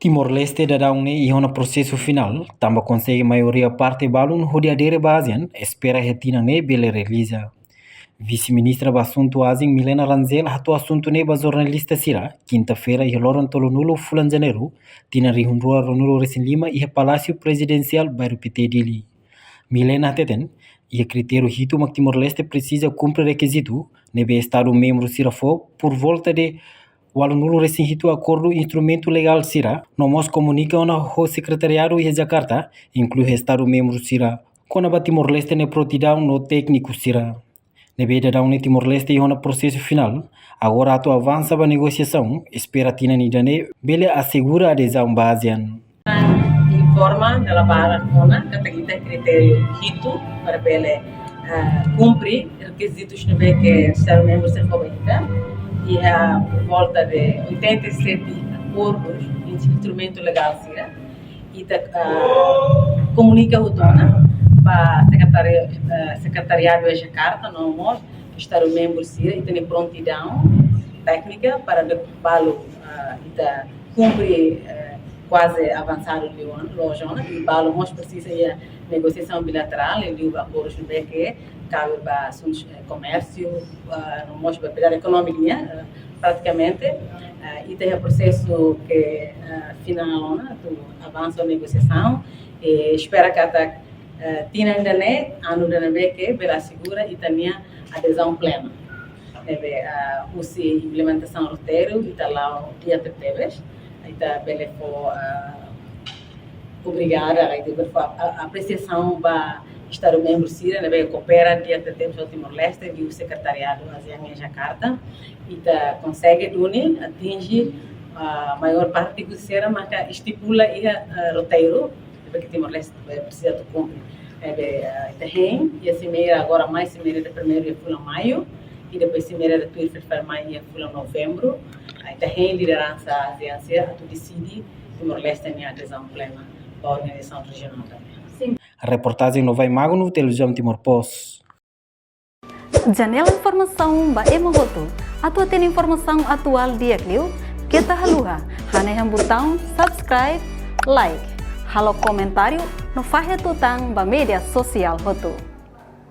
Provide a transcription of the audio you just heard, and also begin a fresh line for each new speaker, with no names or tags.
Timor-Leste dadang ne iho na processo final, tamba consegue maioria parte balun rodeadeira basean, espera retina ne bele realiza. Vice-ministra do assunto Azing Milena Ranzel hatu assunto ne ba jornalista sira, quinta-feira e loran tolo nulo fulan janeiro, tina rihunrua ronulo resin lima e palácio presidencial bairro Pitedili. Milena Teten, e critério hito mak Timor-Leste precisa cumprir requisito, nebe estado membro sira fo, por volta de walau nulo resin hito acordo instrumento legal sira, nomos comunica ona ho secretariado e Jakarta, inclui estado membro sira, kona ba Timor-Leste ne protidão no técnico sira. Nebe dadão ne Timor-Leste e ona processo final, agora atu avança ba negociação, espera tina nidane, bele assegura adesão basean.
Informa della Baracona que tem critério hito para ele cumprir requisitos que o membro se for e por volta de 87 acordos instrumento legal e comunica o dona para secretariado de Jakarta não estar o membro e tem prontidão técnica para cumprir quase avançado de lojona e balo nós precisa de negociação bilateral e o acordo que cabe para assuntos comércio nós para pegar econômico praticamente e tem o processo que final tu avança a negociação e espera que até tinha ainda né ano da que pela segura e tenha adesão plena usa implementação roteiro e tá lá o dia de teves então bele for obrigada a apreciação para estar o membro Síria né coopera dia de tempos ao Timor-Leste e o secretariado ASEAN em Jakarta e tá consegue unir atingir a maior parte do Síria mas estipula o roteiro porque Timor-Leste precisa de cumprir e a cimeira agora mais cimeira de primeiro e full maio e depois cimeira de tudo fevereiro e full novembro tem liderança asiática tu decide Timor-Leste tem adesão plena da organização regional também. Sim.
A reportagem não vai magno televisão Timor-Post.
Janela informação ba emogoto. Atua tem informação atual dia Clio. Kita haluha. Haneham botão subscribe, like. Halo comentário no fahe tutang ba media sosial hotu.